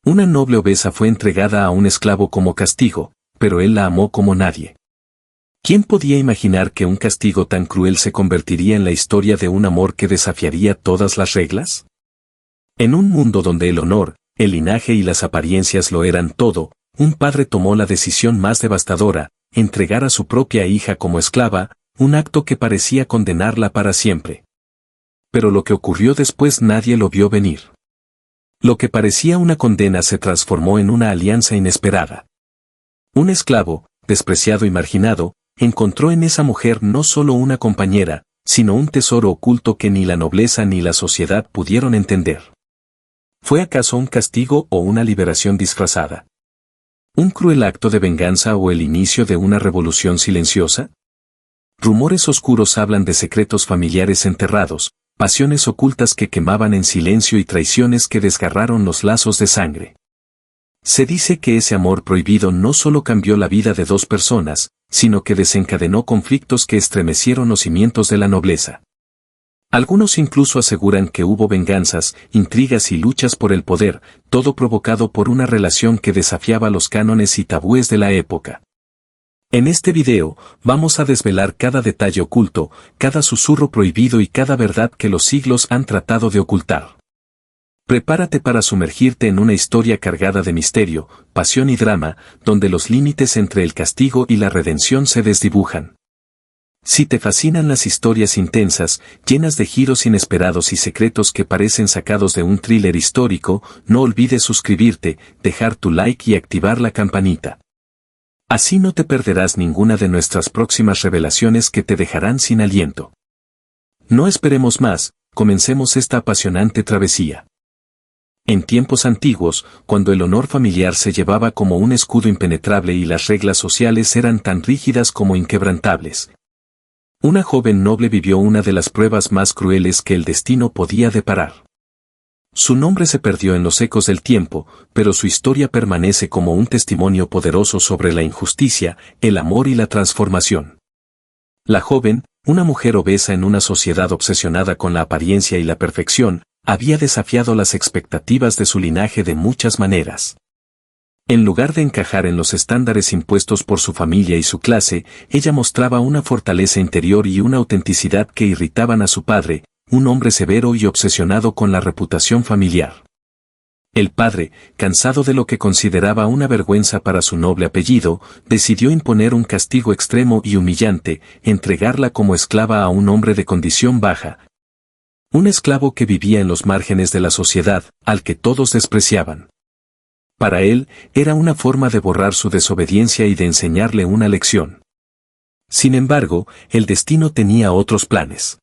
Una noble obesa fue entregada a un esclavo como castigo, pero él la amó como nadie. ¿Quién podía imaginar que un castigo tan cruel se convertiría en la historia de un amor que desafiaría todas las reglas? En un mundo donde el honor, el linaje y las apariencias lo eran todo, un padre tomó la decisión más devastadora, entregar a su propia hija como esclava, un acto que parecía condenarla para siempre. Pero lo que ocurrió después nadie lo vio venir. Lo que parecía una condena se transformó en una alianza inesperada. Un esclavo, despreciado y marginado, encontró en esa mujer no solo una compañera, sino un tesoro oculto que ni la nobleza ni la sociedad pudieron entender. ¿Fue acaso un castigo o una liberación disfrazada? ¿Un cruel acto de venganza o el inicio de una revolución silenciosa? Rumores oscuros hablan de secretos familiares enterrados, pasiones ocultas que quemaban en silencio y traiciones que desgarraron los lazos de sangre. Se dice que ese amor prohibido no solo cambió la vida de dos personas, sino que desencadenó conflictos que estremecieron los cimientos de la nobleza. Algunos incluso aseguran que hubo venganzas, intrigas y luchas por el poder, todo provocado por una relación que desafiaba los cánones y tabúes de la época. En este video, vamos a desvelar cada detalle oculto, cada susurro prohibido y cada verdad que los siglos han tratado de ocultar. Prepárate para sumergirte en una historia cargada de misterio, pasión y drama, donde los límites entre el castigo y la redención se desdibujan. Si te fascinan las historias intensas, llenas de giros inesperados y secretos que parecen sacados de un thriller histórico, no olvides suscribirte, dejar tu like y activar la campanita. Así no te perderás ninguna de nuestras próximas revelaciones que te dejarán sin aliento. No esperemos más, comencemos esta apasionante travesía. En tiempos antiguos, cuando el honor familiar se llevaba como un escudo impenetrable y las reglas sociales eran tan rígidas como inquebrantables, una joven noble vivió una de las pruebas más crueles que el destino podía deparar. Su nombre se perdió en los ecos del tiempo, pero su historia permanece como un testimonio poderoso sobre la injusticia, el amor y la transformación. La joven, una mujer obesa en una sociedad obsesionada con la apariencia y la perfección, había desafiado las expectativas de su linaje de muchas maneras. En lugar de encajar en los estándares impuestos por su familia y su clase, ella mostraba una fortaleza interior y una autenticidad que irritaban a su padre, un hombre severo y obsesionado con la reputación familiar. El padre, cansado de lo que consideraba una vergüenza para su noble apellido, decidió imponer un castigo extremo y humillante, entregarla como esclava a un hombre de condición baja. Un esclavo que vivía en los márgenes de la sociedad, al que todos despreciaban. Para él, era una forma de borrar su desobediencia y de enseñarle una lección. Sin embargo, el destino tenía otros planes.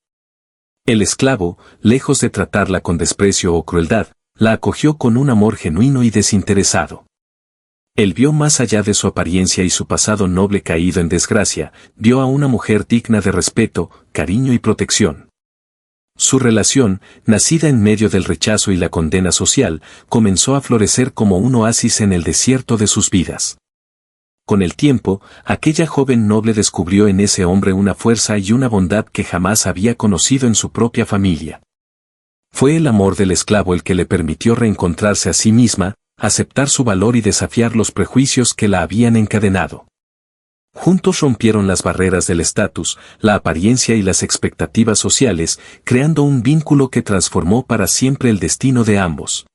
El esclavo, lejos de tratarla con desprecio o crueldad, la acogió con un amor genuino y desinteresado. Él vio más allá de su apariencia y su pasado noble caído en desgracia, vio a una mujer digna de respeto, cariño y protección. Su relación, nacida en medio del rechazo y la condena social, comenzó a florecer como un oasis en el desierto de sus vidas. Con el tiempo, aquella joven noble descubrió en ese hombre una fuerza y una bondad que jamás había conocido en su propia familia. Fue el amor del esclavo el que le permitió reencontrarse a sí misma, aceptar su valor y desafiar los prejuicios que la habían encadenado. Juntos rompieron las barreras del estatus, la apariencia y las expectativas sociales, creando un vínculo que transformó para siempre el destino de ambos.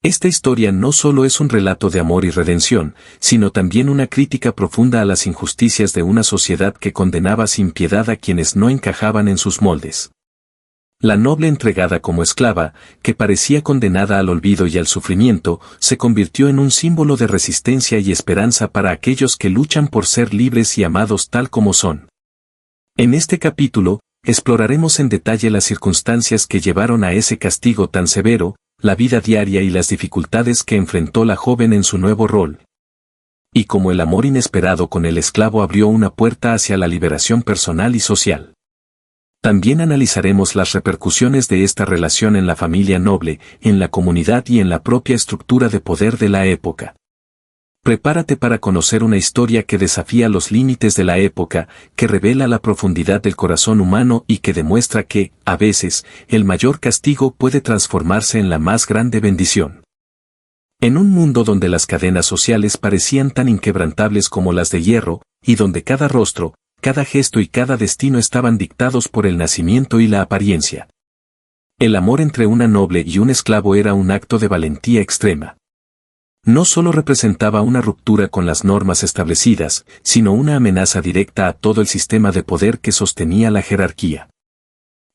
Esta historia no solo es un relato de amor y redención, sino también una crítica profunda a las injusticias de una sociedad que condenaba sin piedad a quienes no encajaban en sus moldes. La noble entregada como esclava, que parecía condenada al olvido y al sufrimiento, se convirtió en un símbolo de resistencia y esperanza para aquellos que luchan por ser libres y amados tal como son. En este capítulo, exploraremos en detalle las circunstancias que llevaron a ese castigo tan severo, la vida diaria y las dificultades que enfrentó la joven en su nuevo rol. Y cómo el amor inesperado con el esclavo abrió una puerta hacia la liberación personal y social. También analizaremos las repercusiones de esta relación en la familia noble, en la comunidad y en la propia estructura de poder de la época. Prepárate para conocer una historia que desafía los límites de la época, que revela la profundidad del corazón humano y que demuestra que, a veces, el mayor castigo puede transformarse en la más grande bendición. En un mundo donde las cadenas sociales parecían tan inquebrantables como las de hierro, y donde cada rostro, cada gesto y cada destino estaban dictados por el nacimiento y la apariencia. El amor entre una noble y un esclavo era un acto de valentía extrema. No solo representaba una ruptura con las normas establecidas, sino una amenaza directa a todo el sistema de poder que sostenía la jerarquía.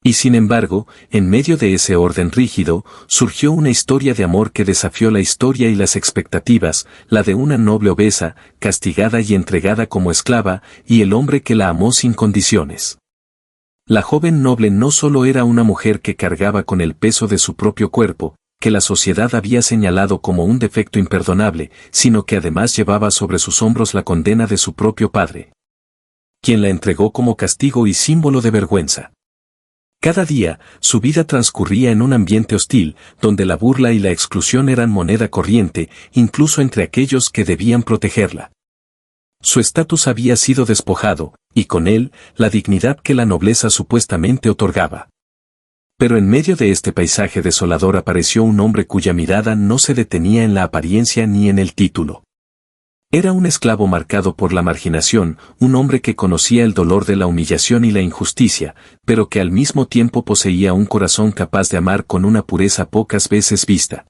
Y sin embargo, en medio de ese orden rígido, surgió una historia de amor que desafió la historia y las expectativas, la de una noble obesa, castigada y entregada como esclava, y el hombre que la amó sin condiciones. La joven noble no solo era una mujer que cargaba con el peso de su propio cuerpo, que la sociedad había señalado como un defecto imperdonable, sino que además llevaba sobre sus hombros la condena de su propio padre, quien la entregó como castigo y símbolo de vergüenza. Cada día, su vida transcurría en un ambiente hostil, donde la burla y la exclusión eran moneda corriente, incluso entre aquellos que debían protegerla. Su estatus había sido despojado, y con él, la dignidad que la nobleza supuestamente otorgaba. Pero en medio de este paisaje desolador apareció un hombre cuya mirada no se detenía en la apariencia ni en el título. Era un esclavo marcado por la marginación, un hombre que conocía el dolor de la humillación y la injusticia, pero que al mismo tiempo poseía un corazón capaz de amar con una pureza pocas veces vista.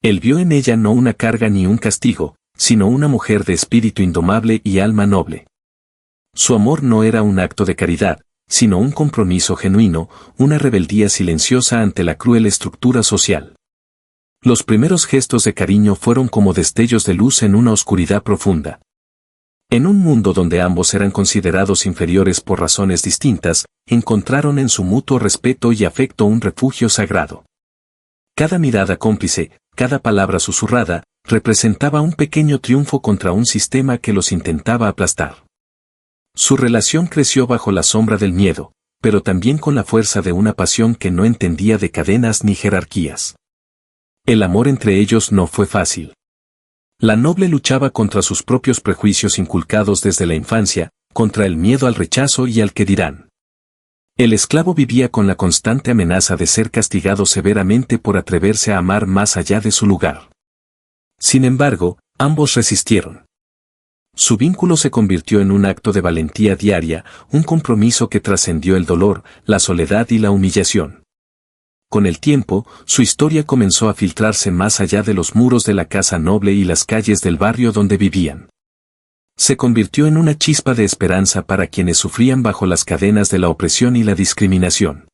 Él vio en ella no una carga ni un castigo, sino una mujer de espíritu indomable y alma noble. Su amor no era un acto de caridad, sino un compromiso genuino, una rebeldía silenciosa ante la cruel estructura social. Los primeros gestos de cariño fueron como destellos de luz en una oscuridad profunda. En un mundo donde ambos eran considerados inferiores por razones distintas, encontraron en su mutuo respeto y afecto un refugio sagrado. Cada mirada cómplice, cada palabra susurrada, representaba un pequeño triunfo contra un sistema que los intentaba aplastar. Su relación creció bajo la sombra del miedo, pero también con la fuerza de una pasión que no entendía de cadenas ni jerarquías. El amor entre ellos no fue fácil. La noble luchaba contra sus propios prejuicios inculcados desde la infancia, contra el miedo al rechazo y al que dirán. El esclavo vivía con la constante amenaza de ser castigado severamente por atreverse a amar más allá de su lugar. Sin embargo, ambos resistieron. Su vínculo se convirtió en un acto de valentía diaria, un compromiso que trascendió el dolor, la soledad y la humillación. Con el tiempo, su historia comenzó a filtrarse más allá de los muros de la casa noble y las calles del barrio donde vivían. Se convirtió en una chispa de esperanza para quienes sufrían bajo las cadenas de la opresión y la discriminación.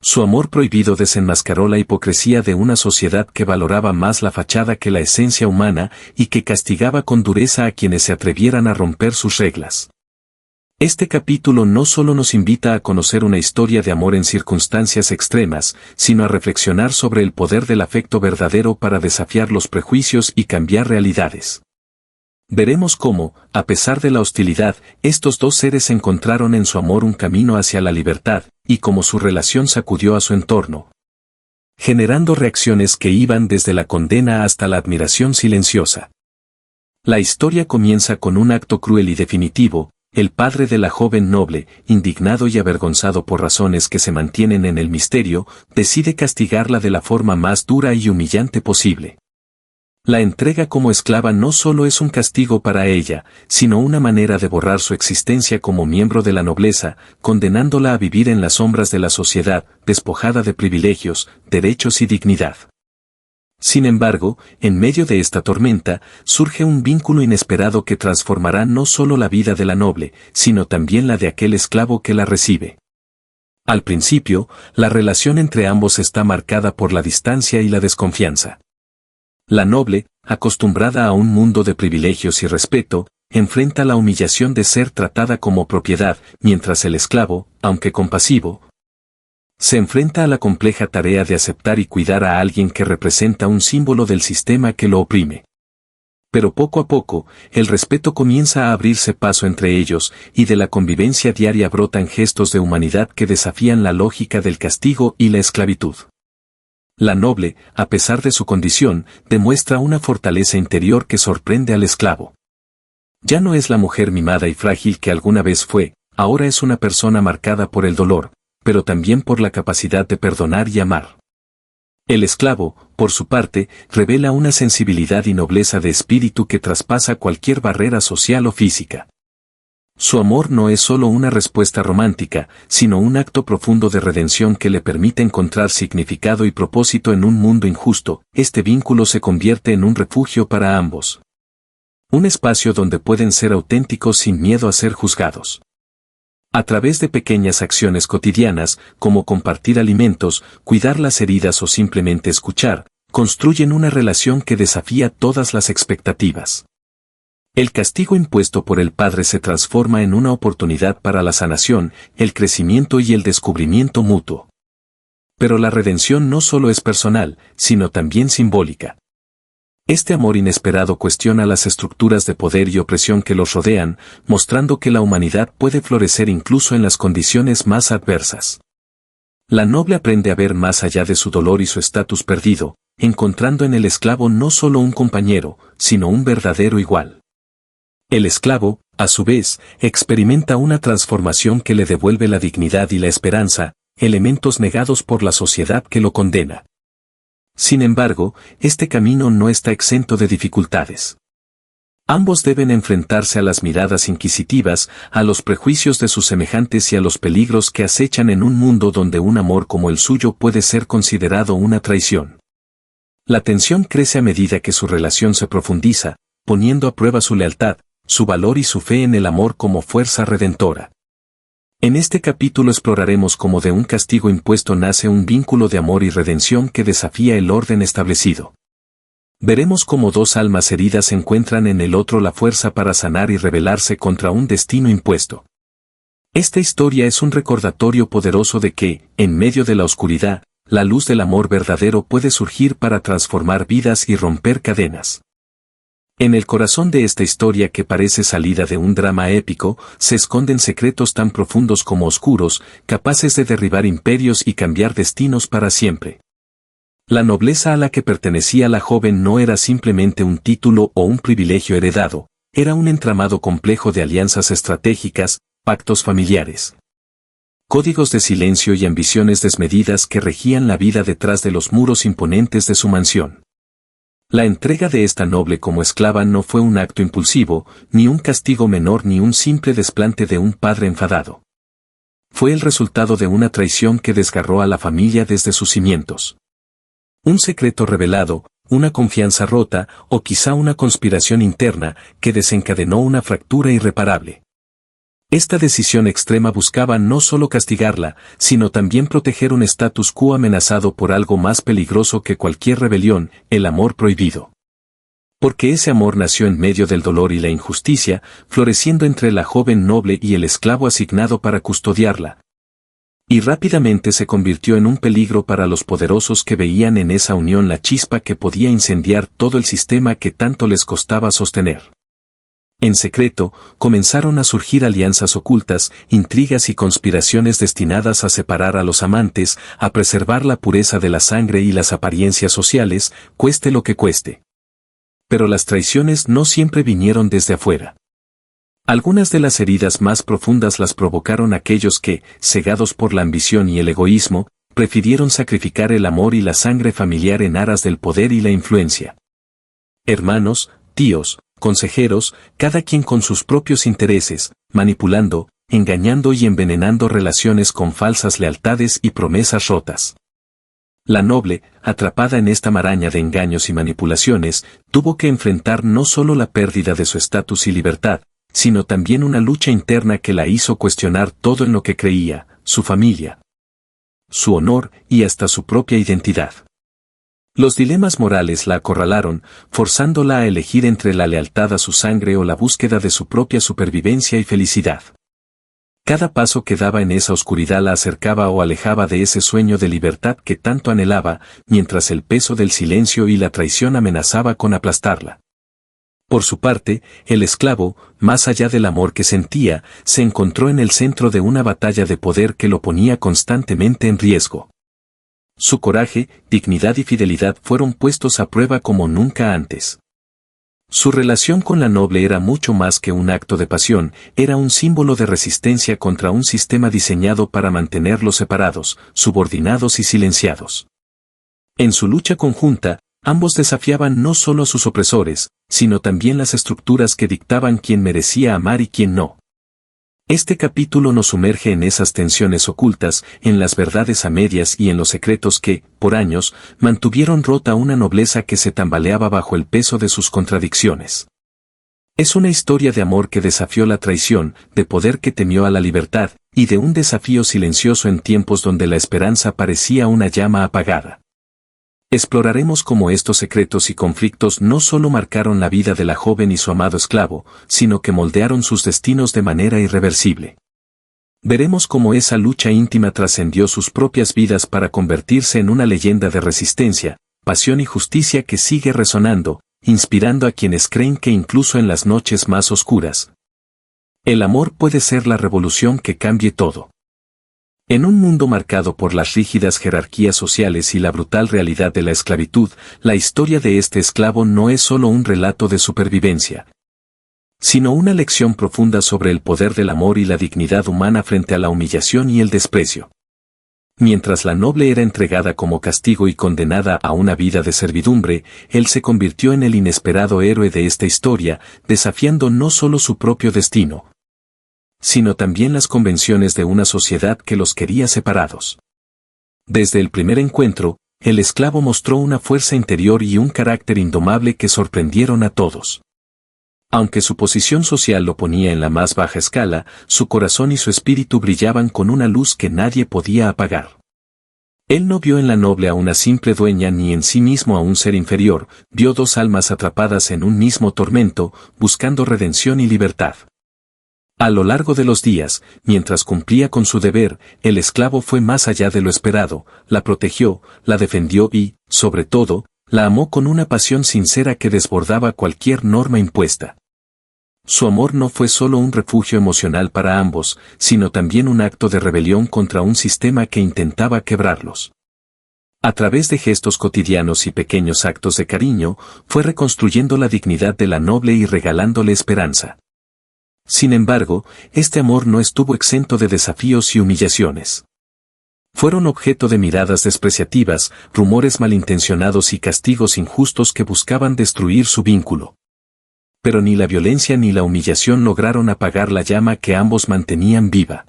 Su amor prohibido desenmascaró la hipocresía de una sociedad que valoraba más la fachada que la esencia humana y que castigaba con dureza a quienes se atrevieran a romper sus reglas. Este capítulo no solo nos invita a conocer una historia de amor en circunstancias extremas, sino a reflexionar sobre el poder del afecto verdadero para desafiar los prejuicios y cambiar realidades. Veremos cómo, a pesar de la hostilidad, estos dos seres encontraron en su amor un camino hacia la libertad, y cómo su relación sacudió a su entorno, generando reacciones que iban desde la condena hasta la admiración silenciosa. La historia comienza con un acto cruel y definitivo. El padre de la joven noble, indignado y avergonzado por razones que se mantienen en el misterio, decide castigarla de la forma más dura y humillante posible. La entrega como esclava no solo es un castigo para ella, sino una manera de borrar su existencia como miembro de la nobleza, condenándola a vivir en las sombras de la sociedad, despojada de privilegios, derechos y dignidad. Sin embargo, en medio de esta tormenta, surge un vínculo inesperado que transformará no solo la vida de la noble, sino también la de aquel esclavo que la recibe. Al principio, la relación entre ambos está marcada por la distancia y la desconfianza. La noble, acostumbrada a un mundo de privilegios y respeto, enfrenta la humillación de ser tratada como propiedad, mientras el esclavo, aunque compasivo, se enfrenta a la compleja tarea de aceptar y cuidar a alguien que representa un símbolo del sistema que lo oprime. Pero poco a poco, el respeto comienza a abrirse paso entre ellos, y de la convivencia diaria brotan gestos de humanidad que desafían la lógica del castigo y la esclavitud. La noble, a pesar de su condición, demuestra una fortaleza interior que sorprende al esclavo. Ya no es la mujer mimada y frágil que alguna vez fue, ahora es una persona marcada por el dolor, pero también por la capacidad de perdonar y amar. El esclavo, por su parte, revela una sensibilidad y nobleza de espíritu que traspasa cualquier barrera social o física. Su amor no es solo una respuesta romántica, sino un acto profundo de redención que le permite encontrar significado y propósito en un mundo injusto. Este vínculo se convierte en un refugio para ambos. Un espacio donde pueden ser auténticos sin miedo a ser juzgados. A través de pequeñas acciones cotidianas, como compartir alimentos, cuidar las heridas o simplemente escuchar, construyen una relación que desafía todas las expectativas. El castigo impuesto por el padre se transforma en una oportunidad para la sanación, el crecimiento y el descubrimiento mutuo. Pero la redención no solo es personal, sino también simbólica. Este amor inesperado cuestiona las estructuras de poder y opresión que los rodean, mostrando que la humanidad puede florecer incluso en las condiciones más adversas. La noble aprende a ver más allá de su dolor y su estatus perdido, encontrando en el esclavo no solo un compañero, sino un verdadero igual. El esclavo, a su vez, experimenta una transformación que le devuelve la dignidad y la esperanza, elementos negados por la sociedad que lo condena. Sin embargo, este camino no está exento de dificultades. Ambos deben enfrentarse a las miradas inquisitivas, a los prejuicios de sus semejantes y a los peligros que acechan en un mundo donde un amor como el suyo puede ser considerado una traición. La tensión crece a medida que su relación se profundiza, poniendo a prueba su lealtad, su valor y su fe en el amor como fuerza redentora. En este capítulo exploraremos cómo de un castigo impuesto nace un vínculo de amor y redención que desafía el orden establecido. Veremos cómo dos almas heridas encuentran en el otro la fuerza para sanar y rebelarse contra un destino impuesto. Esta historia es un recordatorio poderoso de que, en medio de la oscuridad, la luz del amor verdadero puede surgir para transformar vidas y romper cadenas. En el corazón de esta historia que parece salida de un drama épico, se esconden secretos tan profundos como oscuros, capaces de derribar imperios y cambiar destinos para siempre. La nobleza a la que pertenecía la joven no era simplemente un título o un privilegio heredado, era un entramado complejo de alianzas estratégicas, pactos familiares, códigos de silencio y ambiciones desmedidas que regían la vida detrás de los muros imponentes de su mansión. La entrega de esta noble como esclava no fue un acto impulsivo, ni un castigo menor ni un simple desplante de un padre enfadado. Fue el resultado de una traición que desgarró a la familia desde sus cimientos. Un secreto revelado, una confianza rota, o quizá una conspiración interna que desencadenó una fractura irreparable. Esta decisión extrema buscaba no solo castigarla, sino también proteger un status quo amenazado por algo más peligroso que cualquier rebelión, el amor prohibido. Porque ese amor nació en medio del dolor y la injusticia, floreciendo entre la joven noble y el esclavo asignado para custodiarla. Y rápidamente se convirtió en un peligro para los poderosos que veían en esa unión la chispa que podía incendiar todo el sistema que tanto les costaba sostener. En secreto, comenzaron a surgir alianzas ocultas, intrigas y conspiraciones destinadas a separar a los amantes, a preservar la pureza de la sangre y las apariencias sociales, cueste lo que cueste. Pero las traiciones no siempre vinieron desde afuera. Algunas de las heridas más profundas las provocaron aquellos que, cegados por la ambición y el egoísmo, prefirieron sacrificar el amor y la sangre familiar en aras del poder y la influencia. Hermanos, tíos, consejeros, cada quien con sus propios intereses, manipulando, engañando y envenenando relaciones con falsas lealtades y promesas rotas. La noble, atrapada en esta maraña de engaños y manipulaciones, tuvo que enfrentar no solo la pérdida de su estatus y libertad, sino también una lucha interna que la hizo cuestionar todo en lo que creía, su familia, su honor y hasta su propia identidad. Los dilemas morales la acorralaron, forzándola a elegir entre la lealtad a su sangre o la búsqueda de su propia supervivencia y felicidad. Cada paso que daba en esa oscuridad la acercaba o alejaba de ese sueño de libertad que tanto anhelaba, mientras el peso del silencio y la traición amenazaba con aplastarla. Por su parte, el esclavo, más allá del amor que sentía, se encontró en el centro de una batalla de poder que lo ponía constantemente en riesgo. Su coraje, dignidad y fidelidad fueron puestos a prueba como nunca antes. Su relación con la noble era mucho más que un acto de pasión, era un símbolo de resistencia contra un sistema diseñado para mantenerlos separados, subordinados y silenciados. En su lucha conjunta, ambos desafiaban no solo a sus opresores, sino también las estructuras que dictaban quién merecía amar y quién no. Este capítulo nos sumerge en esas tensiones ocultas, en las verdades a medias y en los secretos que, por años, mantuvieron rota una nobleza que se tambaleaba bajo el peso de sus contradicciones. Es una historia de amor que desafió la traición, de poder que temió a la libertad, y de un desafío silencioso en tiempos donde la esperanza parecía una llama apagada. Exploraremos cómo estos secretos y conflictos no solo marcaron la vida de la joven y su amado esclavo, sino que moldearon sus destinos de manera irreversible. Veremos cómo esa lucha íntima trascendió sus propias vidas para convertirse en una leyenda de resistencia, pasión y justicia que sigue resonando, inspirando a quienes creen que incluso en las noches más oscuras, el amor puede ser la revolución que cambie todo. En un mundo marcado por las rígidas jerarquías sociales y la brutal realidad de la esclavitud, la historia de este esclavo no es solo un relato de supervivencia, sino una lección profunda sobre el poder del amor y la dignidad humana frente a la humillación y el desprecio. Mientras la noble era entregada como castigo y condenada a una vida de servidumbre, él se convirtió en el inesperado héroe de esta historia, desafiando no solo su propio destino, sino también las convenciones de una sociedad que los quería separados. Desde el primer encuentro, el esclavo mostró una fuerza interior y un carácter indomable que sorprendieron a todos. Aunque su posición social lo ponía en la más baja escala, su corazón y su espíritu brillaban con una luz que nadie podía apagar. Él no vio en la noble a una simple dueña ni en sí mismo a un ser inferior, vio dos almas atrapadas en un mismo tormento, buscando redención y libertad. A lo largo de los días, mientras cumplía con su deber, el esclavo fue más allá de lo esperado, la protegió, la defendió y, sobre todo, la amó con una pasión sincera que desbordaba cualquier norma impuesta. Su amor no fue solo un refugio emocional para ambos, sino también un acto de rebelión contra un sistema que intentaba quebrarlos. A través de gestos cotidianos y pequeños actos de cariño, fue reconstruyendo la dignidad de la noble y regalándole esperanza. Sin embargo, este amor no estuvo exento de desafíos y humillaciones. Fueron objeto de miradas despreciativas, rumores malintencionados y castigos injustos que buscaban destruir su vínculo. Pero ni la violencia ni la humillación lograron apagar la llama que ambos mantenían viva.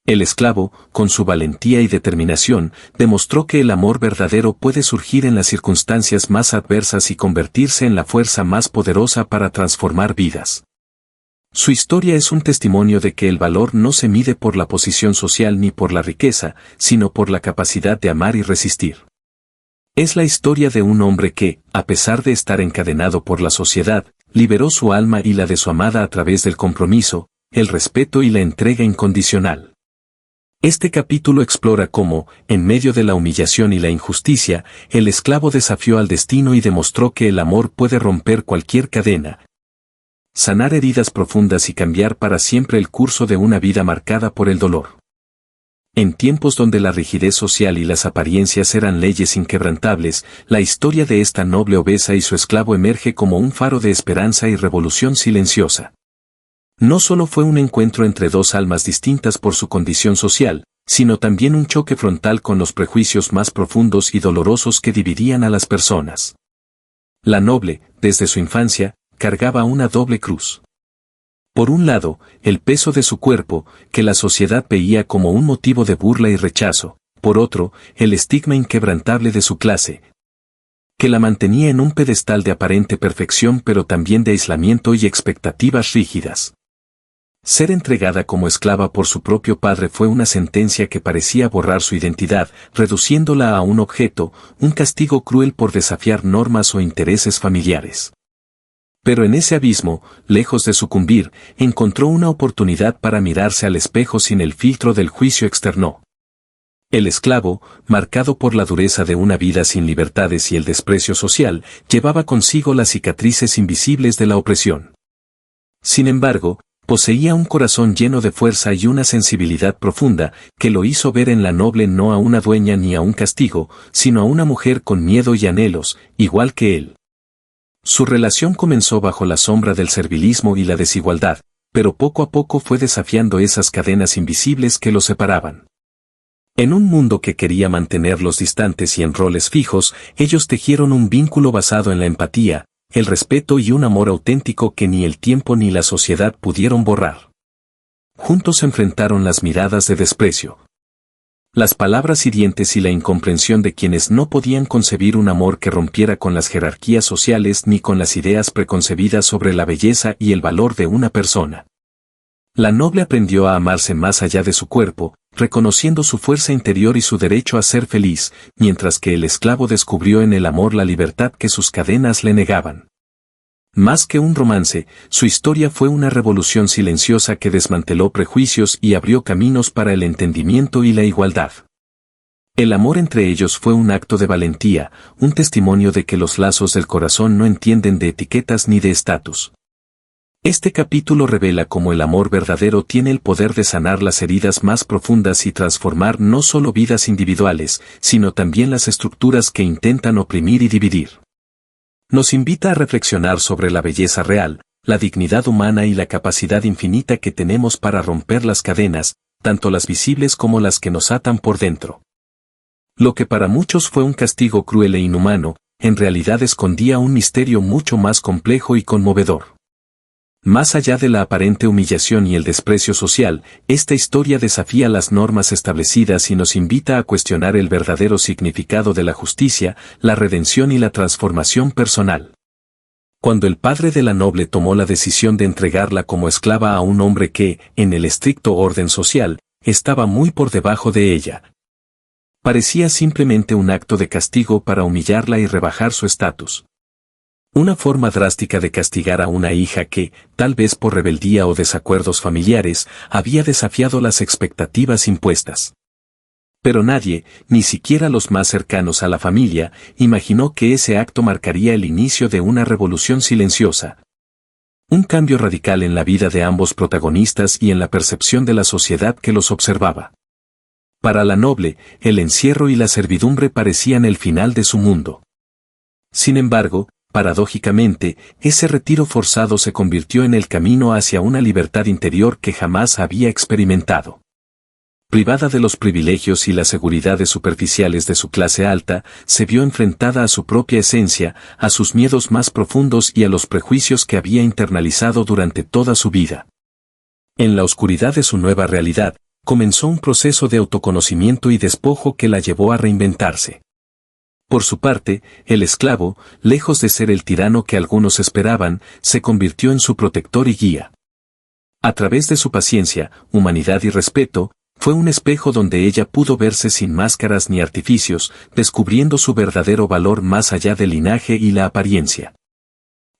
El esclavo, con su valentía y determinación, demostró que el amor verdadero puede surgir en las circunstancias más adversas y convertirse en la fuerza más poderosa para transformar vidas. Su historia es un testimonio de que el valor no se mide por la posición social ni por la riqueza, sino por la capacidad de amar y resistir. Es la historia de un hombre que, a pesar de estar encadenado por la sociedad, liberó su alma y la de su amada a través del compromiso, el respeto y la entrega incondicional. Este capítulo explora cómo, en medio de la humillación y la injusticia, el esclavo desafió al destino y demostró que el amor puede romper cualquier cadena, sanar heridas profundas y cambiar para siempre el curso de una vida marcada por el dolor. En tiempos donde la rigidez social y las apariencias eran leyes inquebrantables, la historia de esta noble obesa y su esclavo emerge como un faro de esperanza y revolución silenciosa. No solo fue un encuentro entre dos almas distintas por su condición social, sino también un choque frontal con los prejuicios más profundos y dolorosos que dividían a las personas. La noble, desde su infancia, cargaba una doble cruz. Por un lado, el peso de su cuerpo, que la sociedad veía como un motivo de burla y rechazo, por otro, el estigma inquebrantable de su clase, que la mantenía en un pedestal de aparente perfección pero también de aislamiento y expectativas rígidas. Ser entregada como esclava por su propio padre fue una sentencia que parecía borrar su identidad, reduciéndola a un objeto, un castigo cruel por desafiar normas o intereses familiares. Pero en ese abismo, lejos de sucumbir, encontró una oportunidad para mirarse al espejo sin el filtro del juicio externo. El esclavo, marcado por la dureza de una vida sin libertades y el desprecio social, llevaba consigo las cicatrices invisibles de la opresión. Sin embargo, poseía un corazón lleno de fuerza y una sensibilidad profunda, que lo hizo ver en la noble no a una dueña ni a un castigo, sino a una mujer con miedo y anhelos, igual que él. Su relación comenzó bajo la sombra del servilismo y la desigualdad, pero poco a poco fue desafiando esas cadenas invisibles que lo separaban. En un mundo que quería mantenerlos distantes y en roles fijos, ellos tejieron un vínculo basado en la empatía, el respeto y un amor auténtico que ni el tiempo ni la sociedad pudieron borrar. Juntos enfrentaron las miradas de desprecio, las palabras hirientes y la incomprensión de quienes no podían concebir un amor que rompiera con las jerarquías sociales ni con las ideas preconcebidas sobre la belleza y el valor de una persona. La noble aprendió a amarse más allá de su cuerpo, reconociendo su fuerza interior y su derecho a ser feliz, mientras que el esclavo descubrió en el amor la libertad que sus cadenas le negaban. Más que un romance, su historia fue una revolución silenciosa que desmanteló prejuicios y abrió caminos para el entendimiento y la igualdad. El amor entre ellos fue un acto de valentía, un testimonio de que los lazos del corazón no entienden de etiquetas ni de estatus. Este capítulo revela cómo el amor verdadero tiene el poder de sanar las heridas más profundas y transformar no solo vidas individuales, sino también las estructuras que intentan oprimir y dividir. Nos invita a reflexionar sobre la belleza real, la dignidad humana y la capacidad infinita que tenemos para romper las cadenas, tanto las visibles como las que nos atan por dentro. Lo que para muchos fue un castigo cruel e inhumano, en realidad escondía un misterio mucho más complejo y conmovedor. Más allá de la aparente humillación y el desprecio social, esta historia desafía las normas establecidas y nos invita a cuestionar el verdadero significado de la justicia, la redención y la transformación personal. Cuando el padre de la noble tomó la decisión de entregarla como esclava a un hombre que, en el estricto orden social, estaba muy por debajo de ella, parecía simplemente un acto de castigo para humillarla y rebajar su estatus. Una forma drástica de castigar a una hija que, tal vez por rebeldía o desacuerdos familiares, había desafiado las expectativas impuestas. Pero nadie, ni siquiera los más cercanos a la familia, imaginó que ese acto marcaría el inicio de una revolución silenciosa. Un cambio radical en la vida de ambos protagonistas y en la percepción de la sociedad que los observaba. Para la noble, el encierro y la servidumbre parecían el final de su mundo. Sin embargo, paradójicamente, ese retiro forzado se convirtió en el camino hacia una libertad interior que jamás había experimentado. Privada de los privilegios y las seguridades superficiales de su clase alta, se vio enfrentada a su propia esencia, a sus miedos más profundos y a los prejuicios que había internalizado durante toda su vida. En la oscuridad de su nueva realidad, comenzó un proceso de autoconocimiento y despojo que la llevó a reinventarse. Por su parte, el esclavo, lejos de ser el tirano que algunos esperaban, se convirtió en su protector y guía. A través de su paciencia, humanidad y respeto, fue un espejo donde ella pudo verse sin máscaras ni artificios, descubriendo su verdadero valor más allá del linaje y la apariencia.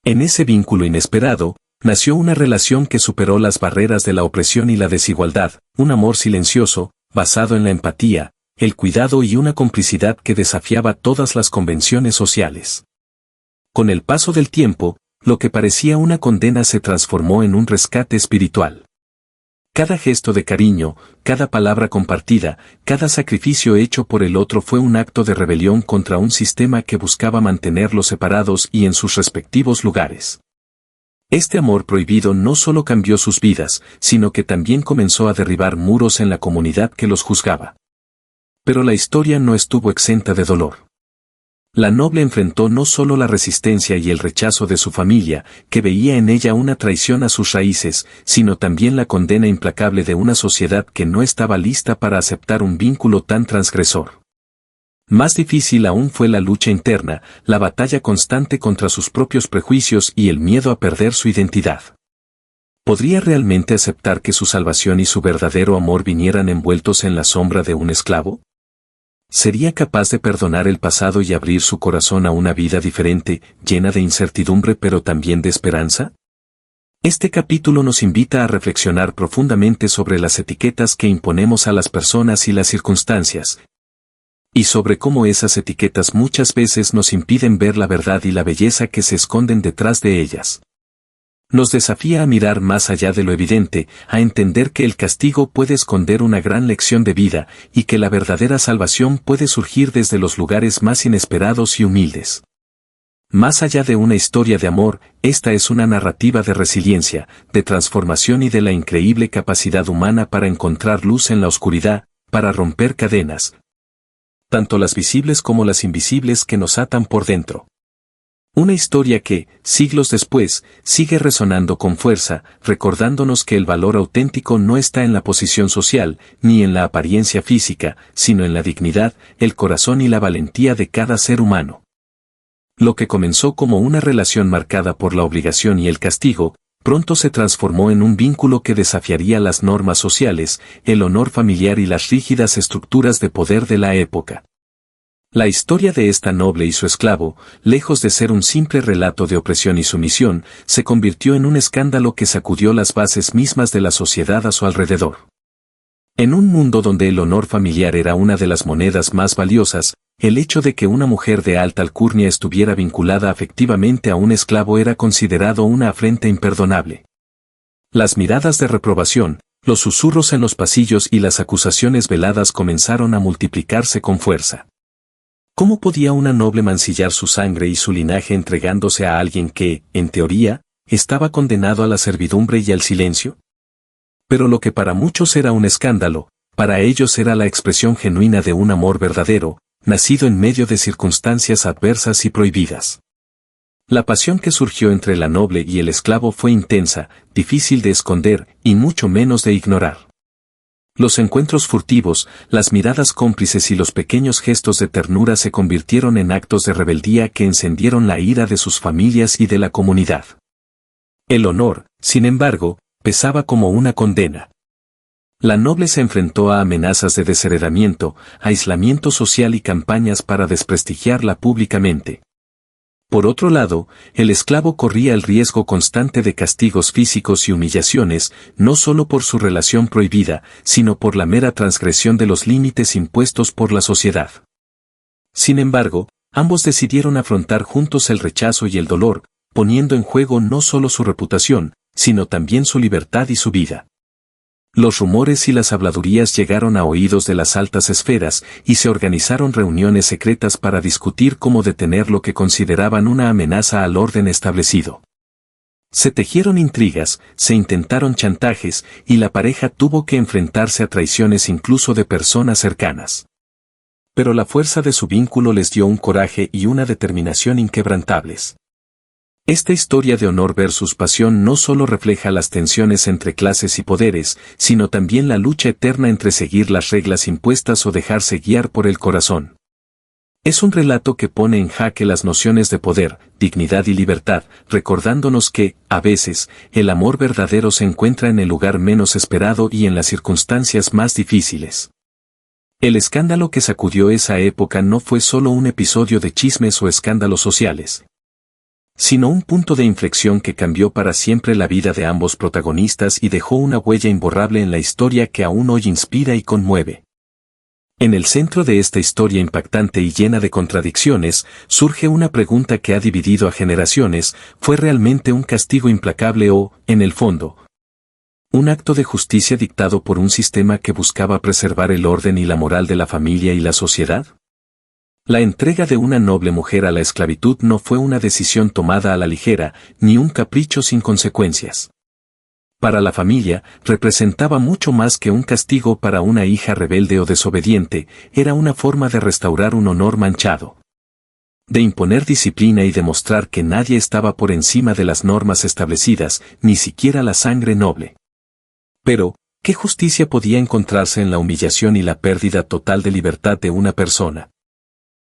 En ese vínculo inesperado, nació una relación que superó las barreras de la opresión y la desigualdad, un amor silencioso, basado en la empatía, el cuidado y una complicidad que desafiaba todas las convenciones sociales. Con el paso del tiempo, lo que parecía una condena se transformó en un rescate espiritual. Cada gesto de cariño, cada palabra compartida, cada sacrificio hecho por el otro fue un acto de rebelión contra un sistema que buscaba mantenerlos separados y en sus respectivos lugares. Este amor prohibido no solo cambió sus vidas, sino que también comenzó a derribar muros en la comunidad que los juzgaba. Pero la historia no estuvo exenta de dolor. La noble enfrentó no solo la resistencia y el rechazo de su familia, que veía en ella una traición a sus raíces, sino también la condena implacable de una sociedad que no estaba lista para aceptar un vínculo tan transgresor. Más difícil aún fue la lucha interna, la batalla constante contra sus propios prejuicios y el miedo a perder su identidad. ¿Podría realmente aceptar que su salvación y su verdadero amor vinieran envueltos en la sombra de un esclavo? ¿Sería capaz de perdonar el pasado y abrir su corazón a una vida diferente, llena de incertidumbre pero también de esperanza? Este capítulo nos invita a reflexionar profundamente sobre las etiquetas que imponemos a las personas y las circunstancias, y sobre cómo esas etiquetas muchas veces nos impiden ver la verdad y la belleza que se esconden detrás de ellas. Nos desafía a mirar más allá de lo evidente, a entender que el castigo puede esconder una gran lección de vida, y que la verdadera salvación puede surgir desde los lugares más inesperados y humildes. Más allá de una historia de amor, esta es una narrativa de resiliencia, de transformación y de la increíble capacidad humana para encontrar luz en la oscuridad, para romper cadenas, tanto las visibles como las invisibles que nos atan por dentro. Una historia que, siglos después, sigue resonando con fuerza, recordándonos que el valor auténtico no está en la posición social, ni en la apariencia física, sino en la dignidad, el corazón y la valentía de cada ser humano. Lo que comenzó como una relación marcada por la obligación y el castigo, pronto se transformó en un vínculo que desafiaría las normas sociales, el honor familiar y las rígidas estructuras de poder de la época. La historia de esta noble y su esclavo, lejos de ser un simple relato de opresión y sumisión, se convirtió en un escándalo que sacudió las bases mismas de la sociedad a su alrededor. En un mundo donde el honor familiar era una de las monedas más valiosas, el hecho de que una mujer de alta alcurnia estuviera vinculada afectivamente a un esclavo era considerado una afrenta imperdonable. Las miradas de reprobación, los susurros en los pasillos y las acusaciones veladas comenzaron a multiplicarse con fuerza. ¿Cómo podía una noble mancillar su sangre y su linaje entregándose a alguien que, en teoría, estaba condenado a la servidumbre y al silencio? Pero lo que para muchos era un escándalo, para ellos era la expresión genuina de un amor verdadero, nacido en medio de circunstancias adversas y prohibidas. La pasión que surgió entre la noble y el esclavo fue intensa, difícil de esconder y mucho menos de ignorar. Los encuentros furtivos, las miradas cómplices y los pequeños gestos de ternura se convirtieron en actos de rebeldía que encendieron la ira de sus familias y de la comunidad. El honor, sin embargo, pesaba como una condena. La noble se enfrentó a amenazas de desheredamiento, aislamiento social y campañas para desprestigiarla públicamente. Por otro lado, el esclavo corría el riesgo constante de castigos físicos y humillaciones, no solo por su relación prohibida, sino por la mera transgresión de los límites impuestos por la sociedad. Sin embargo, ambos decidieron afrontar juntos el rechazo y el dolor, poniendo en juego no solo su reputación, sino también su libertad y su vida. Los rumores y las habladurías llegaron a oídos de las altas esferas y se organizaron reuniones secretas para discutir cómo detener lo que consideraban una amenaza al orden establecido. Se tejieron intrigas, se intentaron chantajes y la pareja tuvo que enfrentarse a traiciones incluso de personas cercanas. Pero la fuerza de su vínculo les dio un coraje y una determinación inquebrantables. Esta historia de honor versus pasión no solo refleja las tensiones entre clases y poderes, sino también la lucha eterna entre seguir las reglas impuestas o dejarse guiar por el corazón. Es un relato que pone en jaque las nociones de poder, dignidad y libertad, recordándonos que, a veces, el amor verdadero se encuentra en el lugar menos esperado y en las circunstancias más difíciles. El escándalo que sacudió esa época no fue solo un episodio de chismes o escándalos sociales, sino un punto de inflexión que cambió para siempre la vida de ambos protagonistas y dejó una huella imborrable en la historia que aún hoy inspira y conmueve. En el centro de esta historia impactante y llena de contradicciones, surge una pregunta que ha dividido a generaciones: ¿fue realmente un castigo implacable o, en el fondo, un acto de justicia dictado por un sistema que buscaba preservar el orden y la moral de la familia y la sociedad? La entrega de una noble mujer a la esclavitud no fue una decisión tomada a la ligera, ni un capricho sin consecuencias. Para la familia, representaba mucho más que un castigo para una hija rebelde o desobediente, era una forma de restaurar un honor manchado, de imponer disciplina y demostrar que nadie estaba por encima de las normas establecidas, ni siquiera la sangre noble. Pero, ¿qué justicia podía encontrarse en la humillación y la pérdida total de libertad de una persona?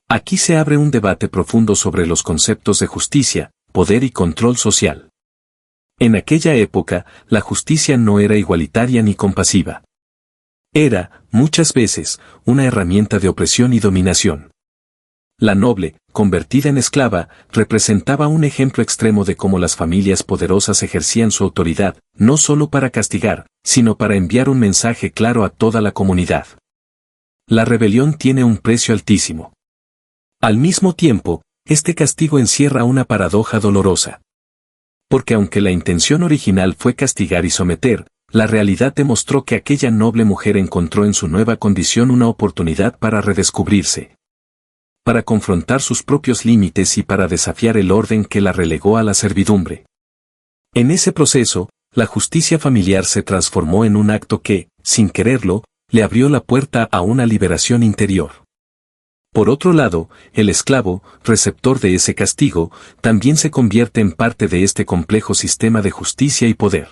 Aquí se abre un debate profundo sobre los conceptos de justicia, poder y control social. En aquella época, la justicia no era igualitaria ni compasiva. Era, muchas veces, una herramienta de opresión y dominación. La noble, convertida en esclava, representaba un ejemplo extremo de cómo las familias poderosas ejercían su autoridad, no solo para castigar, sino para enviar un mensaje claro a toda la comunidad. La rebelión tiene un precio altísimo. Al mismo tiempo, este castigo encierra una paradoja dolorosa. Porque aunque la intención original fue castigar y someter, la realidad demostró que aquella noble mujer encontró en su nueva condición una oportunidad para redescubrirse, para confrontar sus propios límites y para desafiar el orden que la relegó a la servidumbre. En ese proceso, la justicia familiar se transformó en un acto que, sin quererlo, le abrió la puerta a una liberación interior. Por otro lado, el esclavo, receptor de ese castigo, también se convierte en parte de este complejo sistema de justicia y poder.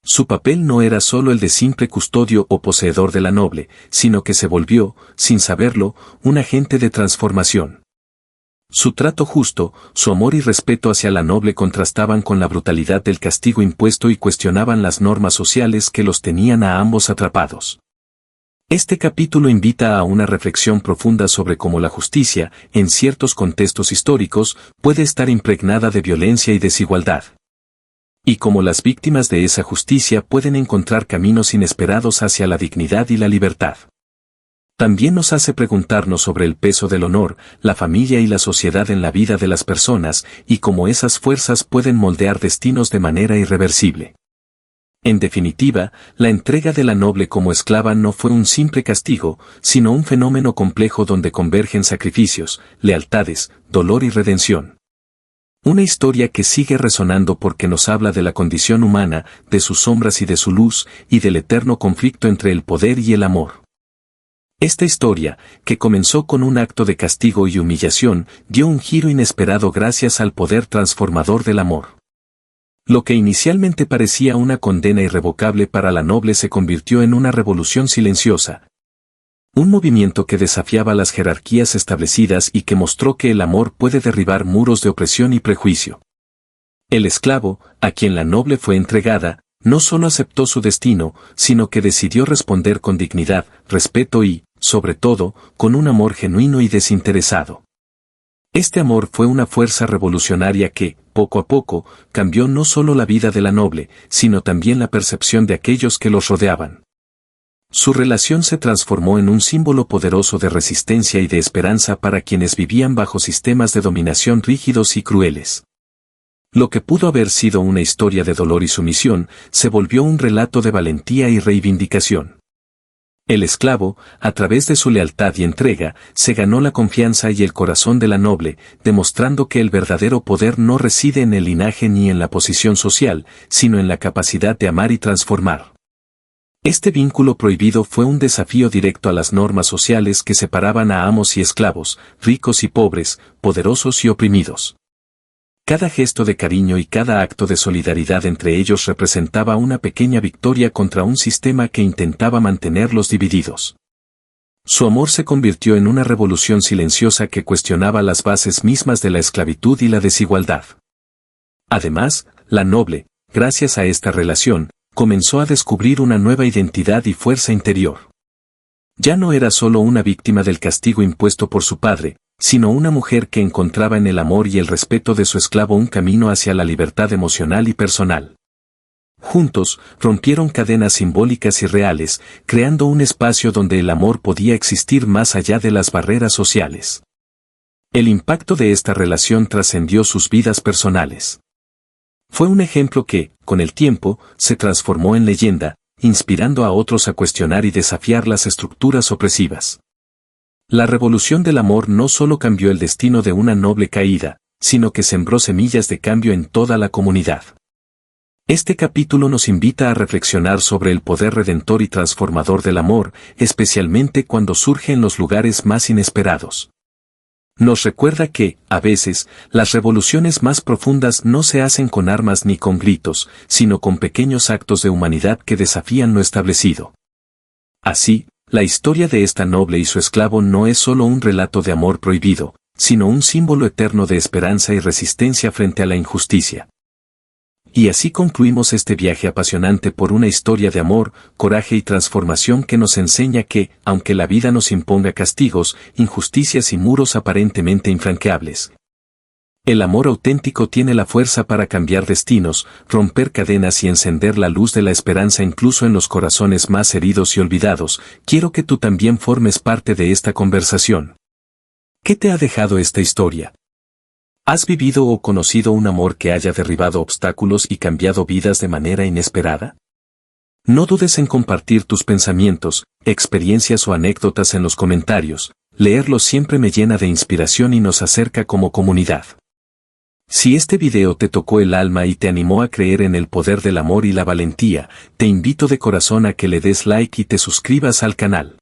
Su papel no era solo el de simple custodio o poseedor de la noble, sino que se volvió, sin saberlo, un agente de transformación. Su trato justo, su amor y respeto hacia la noble contrastaban con la brutalidad del castigo impuesto y cuestionaban las normas sociales que los tenían a ambos atrapados. Este capítulo invita a una reflexión profunda sobre cómo la justicia, en ciertos contextos históricos, puede estar impregnada de violencia y desigualdad. Y cómo las víctimas de esa justicia pueden encontrar caminos inesperados hacia la dignidad y la libertad. También nos hace preguntarnos sobre el peso del honor, la familia y la sociedad en la vida de las personas, y cómo esas fuerzas pueden moldear destinos de manera irreversible. En definitiva, la entrega de la noble como esclava no fue un simple castigo, sino un fenómeno complejo donde convergen sacrificios, lealtades, dolor y redención. Una historia que sigue resonando porque nos habla de la condición humana, de sus sombras y de su luz, y del eterno conflicto entre el poder y el amor. Esta historia, que comenzó con un acto de castigo y humillación, dio un giro inesperado gracias al poder transformador del amor. Lo que inicialmente parecía una condena irrevocable para la noble se convirtió en una revolución silenciosa. Un movimiento que desafiaba las jerarquías establecidas y que mostró que el amor puede derribar muros de opresión y prejuicio. El esclavo, a quien la noble fue entregada, no solo aceptó su destino, sino que decidió responder con dignidad, respeto y, sobre todo, con un amor genuino y desinteresado. Este amor fue una fuerza revolucionaria que, poco a poco, cambió no solo la vida de la noble, sino también la percepción de aquellos que los rodeaban. Su relación se transformó en un símbolo poderoso de resistencia y de esperanza para quienes vivían bajo sistemas de dominación rígidos y crueles. Lo que pudo haber sido una historia de dolor y sumisión, se volvió un relato de valentía y reivindicación. El esclavo, a través de su lealtad y entrega, se ganó la confianza y el corazón de la noble, demostrando que el verdadero poder no reside en el linaje ni en la posición social, sino en la capacidad de amar y transformar. Este vínculo prohibido fue un desafío directo a las normas sociales que separaban a amos y esclavos, ricos y pobres, poderosos y oprimidos. Cada gesto de cariño y cada acto de solidaridad entre ellos representaba una pequeña victoria contra un sistema que intentaba mantenerlos divididos. Su amor se convirtió en una revolución silenciosa que cuestionaba las bases mismas de la esclavitud y la desigualdad. Además, la noble, gracias a esta relación, comenzó a descubrir una nueva identidad y fuerza interior. Ya no era solo una víctima del castigo impuesto por su padre, sino una mujer que encontraba en el amor y el respeto de su esclavo un camino hacia la libertad emocional y personal. Juntos, rompieron cadenas simbólicas y reales, creando un espacio donde el amor podía existir más allá de las barreras sociales. El impacto de esta relación trascendió sus vidas personales. Fue un ejemplo que, con el tiempo, se transformó en leyenda, inspirando a otros a cuestionar y desafiar las estructuras opresivas. La revolución del amor no solo cambió el destino de una noble caída, sino que sembró semillas de cambio en toda la comunidad. Este capítulo nos invita a reflexionar sobre el poder redentor y transformador del amor, especialmente cuando surge en los lugares más inesperados. Nos recuerda que, a veces, las revoluciones más profundas no se hacen con armas ni con gritos, sino con pequeños actos de humanidad que desafían lo establecido. Así, la historia de esta noble y su esclavo no es solo un relato de amor prohibido, sino un símbolo eterno de esperanza y resistencia frente a la injusticia. Y así concluimos este viaje apasionante por una historia de amor, coraje y transformación que nos enseña que, aunque la vida nos imponga castigos, injusticias y muros aparentemente infranqueables, el amor auténtico tiene la fuerza para cambiar destinos, romper cadenas y encender la luz de la esperanza incluso en los corazones más heridos y olvidados. Quiero que tú también formes parte de esta conversación. ¿Qué te ha dejado esta historia? ¿Has vivido o conocido un amor que haya derribado obstáculos y cambiado vidas de manera inesperada? No dudes en compartir tus pensamientos, experiencias o anécdotas en los comentarios. Leerlos siempre me llena de inspiración y nos acerca como comunidad. Si este video te tocó el alma y te animó a creer en el poder del amor y la valentía, te invito de corazón a que le des like y te suscribas al canal.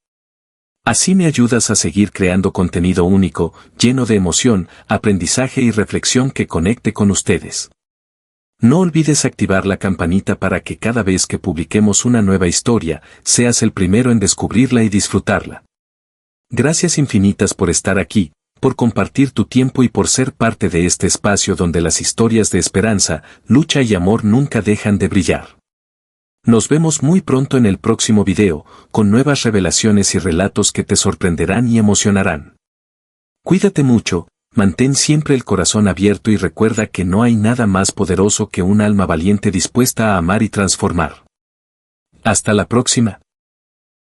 Así me ayudas a seguir creando contenido único, lleno de emoción, aprendizaje y reflexión que conecte con ustedes. No olvides activar la campanita para que cada vez que publiquemos una nueva historia, seas el primero en descubrirla y disfrutarla. Gracias infinitas por estar aquí, por compartir tu tiempo y por ser parte de este espacio donde las historias de esperanza, lucha y amor nunca dejan de brillar. Nos vemos muy pronto en el próximo video, con nuevas revelaciones y relatos que te sorprenderán y emocionarán. Cuídate mucho, mantén siempre el corazón abierto y recuerda que no hay nada más poderoso que un alma valiente dispuesta a amar y transformar. Hasta la próxima.